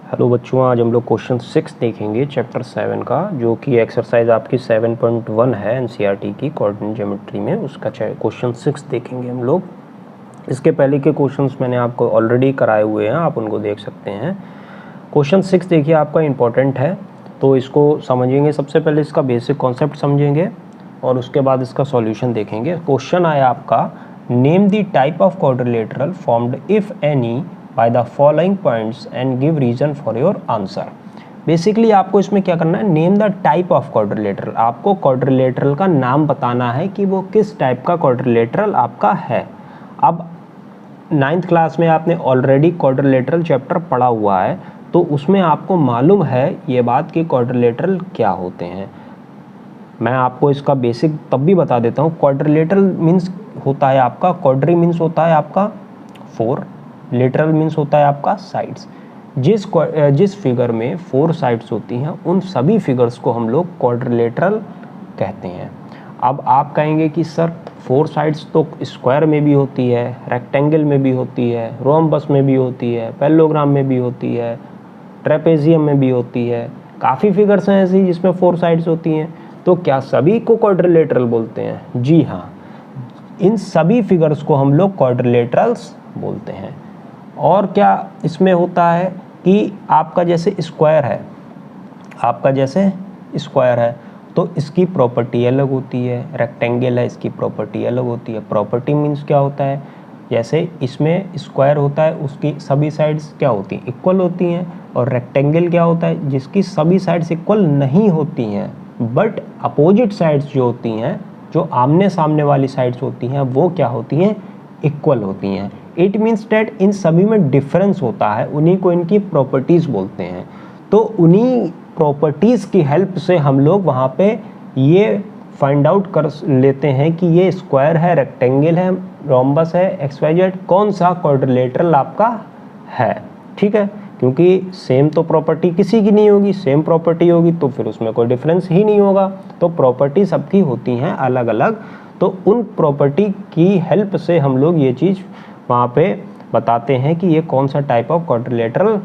Hello बच्चों, आज हम लोग क्वेश्चन 6 देखेंगे चैप्टर 7 का, जो कि एक्सरसाइज आपकी 7.1 है एनसीईआरटी की कोऑर्डिनेट ज्योमेट्री में। उसका क्वेश्चन 6 देखेंगे हम लोग। इसके पहले के क्वेश्चंस मैंने आपको ऑलरेडी कराए हुए हैं, आप उनको देख सकते हैं। क्वेश्चन 6 देखिए, आपका इम्पोर्टेंट है, तो इसको समझेंगे। सबसे पहले इसका बेसिक कॉन्सेप्ट समझेंगे और उसके बाद इसका सॉल्यूशन देखेंगे। क्वेश्चन आया आपका, name the type of quadrilateral formed if any by the following points and give reason for your answer. Basically आपको इसमें क्या करना है, name the type of quadrilateral. आपको क्वाड्रिलेटरल का नाम बताना है कि वो किस टाइप का क्वाड्रिलेटरल आपका है। अब 9th क्लास में आपने ऑलरेडी क्वाड्रिलेटरल चैप्टर पढ़ा हुआ है, तो उसमें आपको मालूम है ये बात कि क्वाड्रिलेटरल क्या होते हैं। मैं आपको इसका बेसिक तब भी बता देता हूँ। क्वाड्रिलेटरल मीन्स होता है आपका, क्वाड्री मीन्स होता है आपका 4, लेटरल मीन्स होता है आपका साइड्स। जिस फिगर में 4 साइड्स होती हैं, उन सभी फिगर्स को हम लोग क्वाड्रिलेटरल कहते हैं। अब आप कहेंगे कि सर 4 साइड्स तो स्क्वायर में भी होती है, रेक्टेंगल में भी होती है, रोम्बस में भी होती है, पैरेललोग्राम में भी होती है, ट्रेपेजियम में भी होती है, काफ़ी फिगर्स हैं ऐसी जिसमें 4 साइड्स होती हैं, तो क्या सभी को क्वाड्रिलेटरल बोलते हैं? जी हाँ, इन सभी फिगर्स को हम लोग क्वाड्रिलेटरल्स बोलते हैं। और क्या इसमें होता है कि आपका जैसे स्क्वायर है, तो इसकी प्रॉपर्टी अलग होती है, रेक्टेंगल है इसकी प्रॉपर्टी अलग होती है। प्रॉपर्टी मीन्स क्या होता है, जैसे इसमें स्क्वायर होता है उसकी सभी साइड्स क्या होती हैं, इक्वल होती हैं। और रेक्टेंगल क्या होता है, जिसकी सभी साइड्स इक्वल नहीं होती हैं, बट अपोजिट साइड्स जो होती हैं, जो आमने सामने वाली साइड्स होती हैं, वो क्या होती हैं, इक्वल होती हैं। इट मीन्स डैट इन सभी में डिफरेंस होता है, उन्हीं को इनकी प्रॉपर्टीज़ बोलते हैं। तो उन्हीं प्रॉपर्टीज़ की हेल्प से हम लोग वहाँ पे ये फाइंड आउट कर लेते हैं कि ये स्क्वायर है, रेक्टेंगल है, रोम्बस है, XYZ, कौन सा क्वाड्रिलेटरल आपका है। ठीक है, क्योंकि सेम तो प्रॉपर्टी किसी की नहीं होगी, सेम प्रॉपर्टी होगी तो फिर उसमें कोई डिफरेंस ही नहीं होगा। तो प्रॉपर्टी सबकी होती हैं अलग अलग, तो उन प्रॉपर्टी की हेल्प से हम लोग ये चीज़ वहाँ पे बताते हैं कि ये कौन सा टाइप ऑफ क्वाड्रिलेटरल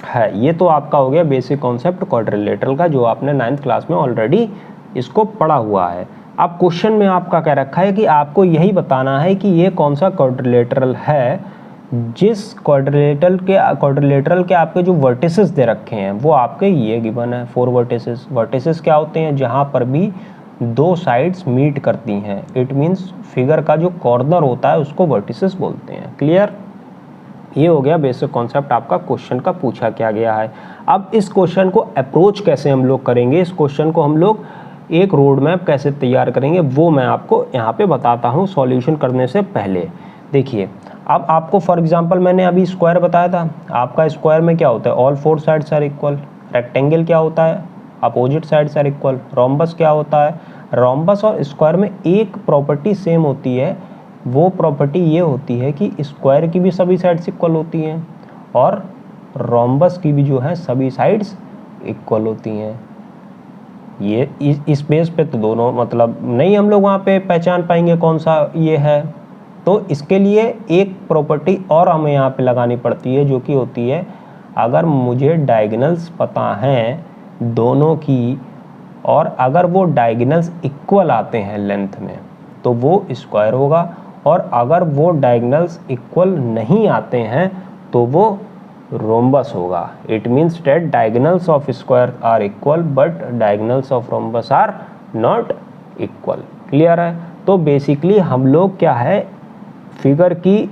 है। ये तो आपका हो गया बेसिक कॉन्सेप्ट क्वाड्रिलेटरल का, जो आपने 9th क्लास में ऑलरेडी इसको पढ़ा हुआ है। अब क्वेश्चन में आपका कह रखा है कि आपको यही बताना है कि ये कौन सा क्वाड्रिलेटरल है, जिस क्वाड्रिलेटरल के आपके जो वर्टिसेस दे रखे हैं वो आपके ये गिवन है 4 वर्टिसेस। वर्टिसेस क्या होते हैं, जहाँ पर भी 2 साइड्स मीट करती हैं। इट मीन्स फिगर का जो कॉर्नर होता है उसको वर्टिसेस बोलते हैं। क्लियर? ये हो गया बेसिक कॉन्सेप्ट आपका क्वेश्चन का पूछा क्या गया है। अब इस क्वेश्चन को अप्रोच कैसे हम लोग करेंगे, इस क्वेश्चन को हम लोग एक रोड मैप कैसे तैयार करेंगे, वो मैं आपको यहाँ पे बताता हूँ सॉल्यूशन करने से पहले। देखिए, अब आपको फॉर एग्जांपल मैंने अभी स्क्वायर बताया था, आपका स्क्वायर में क्या होता है, all 4 sides are equal. Rectangle क्या होता है, opposite sides are equal. Rhombus क्या होता है, रोम्बस और स्क्वायर में एक प्रॉपर्टी सेम होती है, वो प्रॉपर्टी ये होती है कि स्क्वायर की भी सभी साइड्स इक्वल होती हैं और रोम्बस की भी जो है सभी साइड्स इक्वल होती हैं। ये इस बेस पे तो दोनों मतलब नहीं हम लोग वहाँ पे पहचान पाएंगे कौन सा ये है, तो इसके लिए एक प्रॉपर्टी और हमें यहाँ पे लगानी पड़ती है, जो कि होती है, अगर मुझे डायगोनल्स पता हैं दोनों की और अगर वो डायगोनल्स इक्वल आते हैं लेंथ में तो वो स्क्वायर होगा, और अगर वो डायगोनल्स इक्वल नहीं आते हैं तो वो रोम्बस होगा। It means that diagonals of square are equal but diagonals of rhombus are not equal. Clear है? तो बेसिकली हम लोग क्या है, फिगर की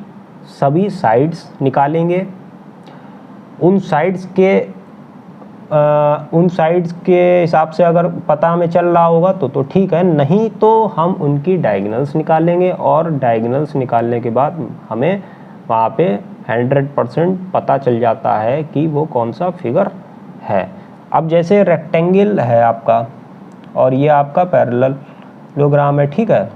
सभी साइड्स निकालेंगे, उन साइड्स के हिसाब से अगर पता हमें चल रहा होगा तो ठीक है, नहीं तो हम उनकी डायगोनल्स निकालेंगे और डायगोनल्स निकालने के बाद हमें वहाँ पे 100% पता चल जाता है कि वो कौन सा फिगर है। अब जैसे रेक्टेंगल है आपका और ये आपका पैरेललोग्राम है, ठीक है।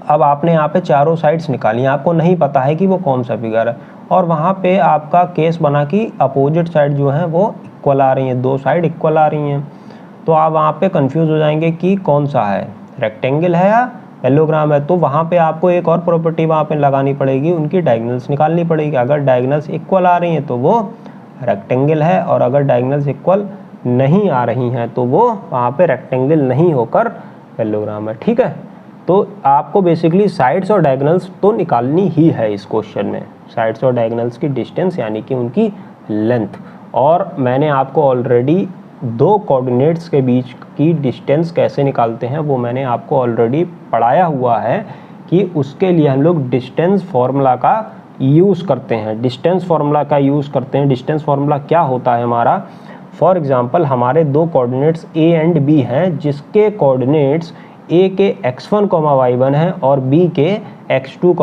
अब आपने यहाँ पे चारों साइड्स निकाली, आपको नहीं पता है कि वो कौन सा फिगर है, और वहाँ पे आपका केस बना कि अपोजिट साइड जो है वो इक्वल आ रही हैं, 2 साइड इक्वल आ रही हैं, तो आप वहाँ पे कंफ्यूज हो जाएंगे कि कौन सा है, रेक्टेंगल है या पैरेललोग्राम है। तो वहाँ पे आपको एक और प्रॉपर्टी वहाँ पे लगानी पड़ेगी, उनकी डायगोनल्स निकालनी पड़ेगी। अगर डायगोनल्स इक्वल आ रही हैं तो वो रेक्टेंगल है, और अगर डायगोनल्स इक्वल नहीं आ रही हैं तो वो वहाँ पे रेक्टेंगल नहीं होकर पैरेललोग्राम है। ठीक है, तो आपको बेसिकली साइड्स और डायगोनल्स तो निकालनी ही है इस क्वेश्चन में, साइड्स और डायगोनल्स की डिस्टेंस यानी कि उनकी लेंथ। और मैंने आपको ऑलरेडी दो कोऑर्डिनेट्स के बीच की डिस्टेंस कैसे निकालते हैं वो मैंने आपको ऑलरेडी पढ़ाया हुआ है कि उसके लिए हम लोग डिस्टेंस फार्मूला का यूज़ करते हैं, डिस्टेंस फार्मूला का यूज़ करते हैं। डिस्टेंस फार्मूला क्या होता है हमारा, फॉर एग्जांपल हमारे दो कोऑर्डिनेट्स a एंड b हैं, जिसके कोऑर्डिनेट्स a के x1, y1 है और b के x2,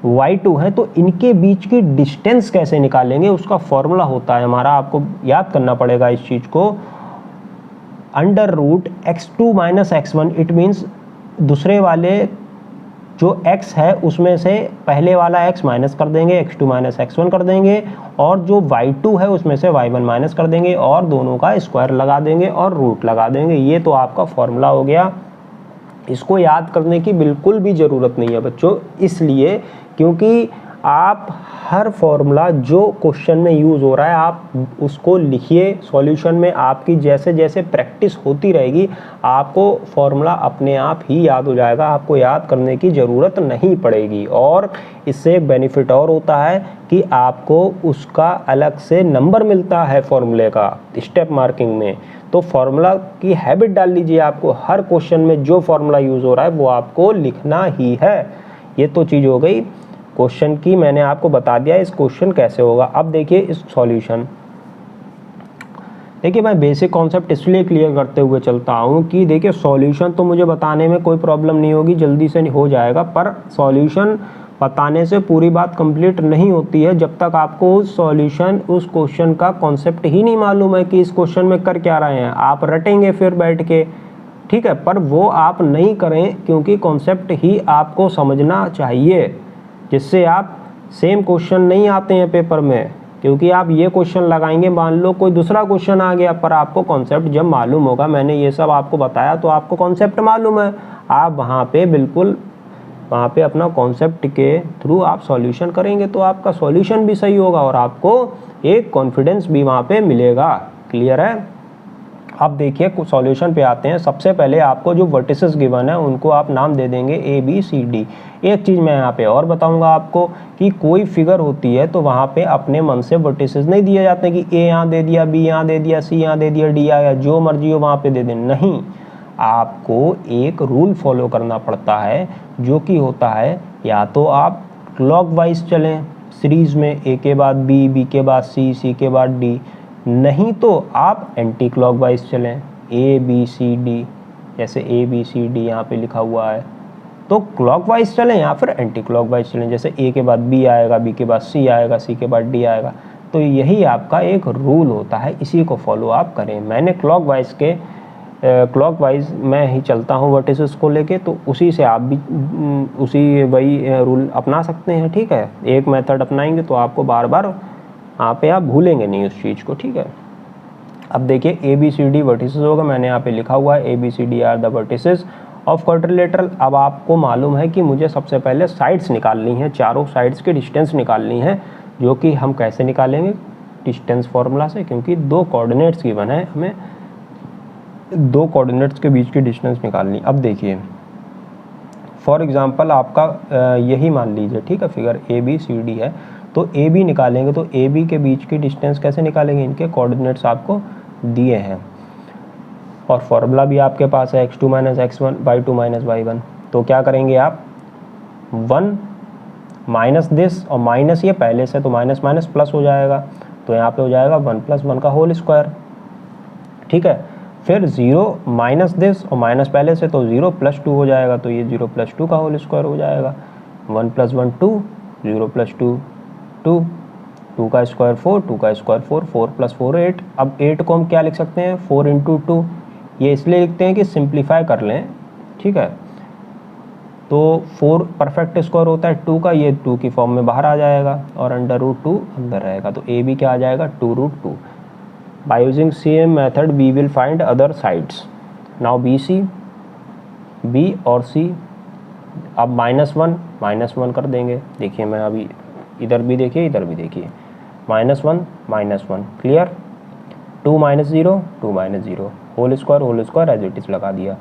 y2 है, तो इनके बीच की डिस्टेंस कैसे निकालेंगे उसका फॉर्मूला होता है हमारा, आपको याद करना पड़ेगा इस चीज़ को, √x2 - x1। इट मीन्स दूसरे वाले जो x है उसमें से पहले वाला x माइनस कर देंगे, x2 - x1 कर देंगे, और जो y2 है उसमें से y1 माइनस कर देंगे और दोनों का स्क्वायर लगा देंगे और रूट लगा देंगे। ये तो आपका फॉर्मूला हो गया। इसको याद करने की बिल्कुल भी ज़रूरत नहीं है बच्चों, इसलिए क्योंकि आप हर फॉर्मूला जो क्वेश्चन में यूज़ हो रहा है आप उसको लिखिए सॉल्यूशन में। आपकी जैसे जैसे प्रैक्टिस होती रहेगी आपको फॉर्मूला अपने आप ही याद हो जाएगा, आपको याद करने की ज़रूरत नहीं पड़ेगी। और इससे एक बेनिफिट और होता है कि आपको उसका अलग से नंबर मिलता है फॉर्मूले का स्टेप मार्किंग में। तो फॉर्मूला की हैबिट डाल लीजिए, आपको हर क्वेश्चन में जो फॉर्मूला यूज़ हो रहा है वो आपको लिखना ही है। ये तो चीज़ हो गई क्वेश्चन की, मैंने आपको बता दिया इस क्वेश्चन कैसे होगा। अब देखिए इस सॉल्यूशन, देखिए मैं बेसिक कॉन्सेप्ट इसलिए क्लियर करते हुए चलता हूँ कि देखिए सॉल्यूशन तो मुझे बताने में कोई प्रॉब्लम नहीं होगी, जल्दी से हो जाएगा, पर सॉल्यूशन बताने से पूरी बात कंप्लीट नहीं होती है जब तक आपको उस सॉल्यूशन उस क्वेश्चन का कॉन्सेप्ट ही नहीं मालूम है कि इस क्वेश्चन में कर क्या रहे हैं। आप रटेंगे फिर बैठ के, ठीक है, पर वो आप नहीं करें क्योंकि कॉन्सेप्ट ही आपको समझना चाहिए, जिससे आप सेम क्वेश्चन नहीं आते हैं पेपर में। क्योंकि आप ये क्वेश्चन लगाएंगे, मान लो कोई दूसरा क्वेश्चन आ गया, पर आपको कॉन्सेप्ट जब मालूम होगा, मैंने ये सब आपको बताया तो आपको कॉन्सेप्ट मालूम है, आप वहाँ पे बिल्कुल वहाँ पे अपना कॉन्सेप्ट के थ्रू आप सॉल्यूशन करेंगे तो आपका सॉल्यूशन भी सही होगा और आपको एक कॉन्फिडेंस भी वहाँ पे मिलेगा। क्लियर है? अब देखिए कुछ सॉल्यूशन पे आते हैं। सबसे पहले आपको जो वर्टिसेस गिवन है उनको आप नाम दे देंगे A B C D। एक चीज़ मैं यहाँ पे और बताऊँगा आपको कि कोई फिगर होती है तो वहाँ पे अपने मन से वर्टिसेस नहीं दिए जाते कि A यहाँ दे दिया, B यहाँ दे दिया, C यहाँ दे दिया, D या जो मर्जी हो वहाँ पे दे दें, नहीं, आपको एक रूल फॉलो करना पड़ता है जो कि होता है या तो आप क्लॉकवाइज चलें सीरीज़ में, A के बाद B, B के बाद C, C के बाद D, नहीं तो आप एंटी क्लॉकवाइज चलें A B C D, जैसे A B C D यहाँ पे लिखा हुआ है, तो क्लॉकवाइज चलें या फिर एंटी क्लॉकवाइज चलें, जैसे A के बाद B आएगा, B के बाद C आएगा, C के बाद D आएगा। तो यही आपका एक रूल होता है, इसी को फॉलो आप करें। मैंने क्लॉकवाइज मैं ही चलता हूँ वर्टिसेस को लेके, तो उसी से आप भी उसी वही रूल अपना सकते हैं। ठीक है, एक मेथड अपनाएंगे तो आपको बार बार यहाँ पे आप भूलेंगे नहीं उस चीज़ को। ठीक है, अब देखिए A B C D vertices होगा, मैंने यहाँ पे लिखा हुआ है A B C D are the vertices of quadrilateral. अब आपको मालूम है कि मुझे सबसे पहले साइड्स निकालनी है, चारों साइड्स की डिस्टेंस निकालनी है, जो कि हम कैसे निकालेंगे, डिस्टेंस फार्मूला से, क्योंकि दो कोऑर्डिनेट्स गिवन है, हमें दो कोऑर्डिनेट्स के बीच की डिस्टेंस निकालनी। अब देखिए फॉर एग्जांपल आपका यही मान लीजिए, ठीक है, figure A B C D है, तो A B निकालेंगे तो A B के बीच की डिस्टेंस कैसे निकालेंगे, इनके कोऑर्डिनेट्स आपको दिए हैं और फॉर्मूला भी आपके पास है x2 - x1 y2 - y1। तो क्या करेंगे आप, 1 माइनस दिस और माइनस ये पहले से, तो माइनस माइनस प्लस हो जाएगा, तो यहाँ पे हो जाएगा 1 + 1 का होल स्क्वायर। ठीक है, फिर 0 माइनस दिस और माइनस पहले से, तो 0 + 2 हो जाएगा, तो ये 0 + 2 का होल स्क्वायर हो जाएगा। 1 + 1 2, 0 + 2 2, 2 का स्क्वायर 4, 2 का स्क्वायर 4, 4 + 4 8। अब 8 को हम क्या लिख सकते हैं, 4 × 2, ये इसलिए लिखते हैं कि सिंप्लीफाई कर लें। ठीक है, तो 4 परफेक्ट स्क्वायर होता है 2 का, ये 2 की फॉर्म में बाहर आ जाएगा और √2 अंदर रहेगा, तो A B क्या आ जाएगा, 2√2। By using same method we will find other sides. Now BC, B और C, अब -1 कर देंगे। देखिए मैं अभी इधर भी देखिए, इधर भी देखिए, -1 clear. 2 - 0 2 - 0 whole square as it is लगा दिया।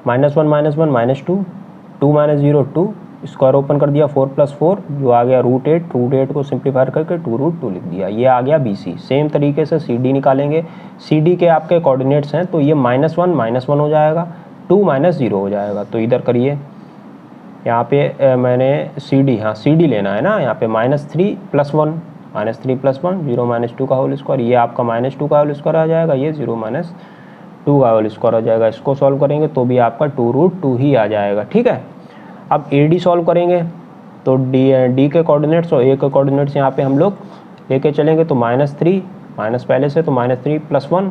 -1 - 1 -2 2 - 0 2 स्क्वायर ओपन कर दिया 4 + 4 जो आ गया √8 को सिंप्लीफाई करके 2√2 लिख दिया। ये आ गया BC। सेम तरीके से CD निकालेंगे। CD के आपके कोऑर्डिनेट्स हैं तो ये -1 हो जाएगा, 2 - 0 हो जाएगा। तो इधर करिए, यहाँ पे मैंने CD लेना है ना, यहाँ पे -3 + 1 0 - 2 का होल स्क्वायर, ये आपका -2 का होल स्क्वायर आ जाएगा, ये 0 - 2 का होल स्क्वायर आ जाएगा। इसको सॉल्व करेंगे तो भी आपका 2√2 ही आ जाएगा। ठीक है, अब AD सॉल्व करेंगे तो D के कोऑर्डिनेट्स और A के कोऑर्डिनेट्स यहाँ पे हम लोग लेके चलेंगे तो -3 माइनस पहले से तो -3 + 1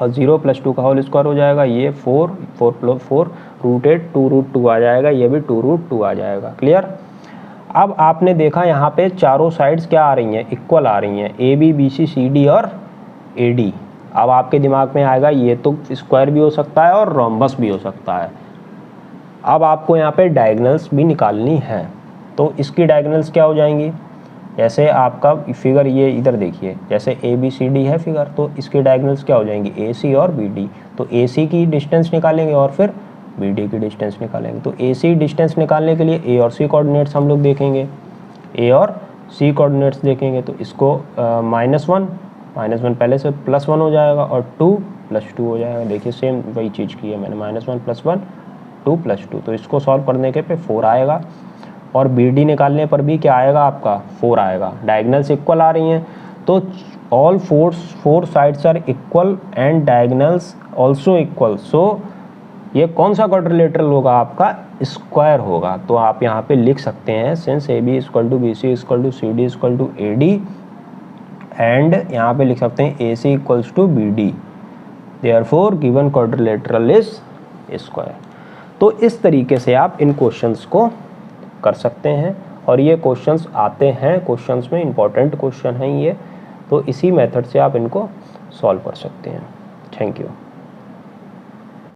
और 0 + 2 का होल स्क्वायर हो जाएगा, ये 4 + 4 √8 2√2 आ जाएगा, ये भी 2√2 आ जाएगा। क्लियर। अब आपने देखा यहाँ पे चारों साइड्स क्या आ रही हैं, इक्वल आ रही हैं, AB BC CD और AD। अब आपके दिमाग में आएगा ये तो स्क्वायर भी हो सकता है और रोम्बस भी हो सकता है। अब आपको यहाँ पे डायगोनल्स भी निकालनी है, तो इसकी डायगोनल्स क्या हो जाएंगी, जैसे आपका फिगर ये इधर देखिए, जैसे ABCD है फिगर, तो इसकी डायगोनल्स क्या हो जाएंगी AC और BD। तो AC की डिस्टेंस निकालेंगे और फिर BD की डिस्टेंस निकालेंगे। तो AC डिस्टेंस निकालने के लिए A और C कोऑर्डिनेट्स हम लोग देखेंगे, A और C कोऑर्डिनेट्स देखेंगे। तो इसको -1 पहले से +1 हो जाएगा और 2 + 2 हो जाएगा। देखिए सेम वही चीज़ की है मैंने, -1 + 1 2 + 2। तो इसको सॉल्व करने के पे 4 आएगा और BD निकालने पर भी क्या आएगा आपका 4 आएगा। डायगोनल्स इक्वल आ रही हैं तो all four sides are equal and diagonals also equal. So ये कौन सा क्वाड्रिलेटरल होगा आपका, स्क्वायर होगा। तो आप यहाँ पे लिख सकते हैं since AB = BC = CD = AD and यहाँ पे लिख सकते हैं AC = BD, therefore given quadrilateral is square. तो इस तरीके से आप इन क्वेश्चंस को कर सकते हैं और ये क्वेश्चंस आते हैं, क्वेश्चंस में इंपॉर्टेंट क्वेश्चन हैं ये, तो इसी मेथड से आप इनको सॉल्व कर सकते हैं। Thank you.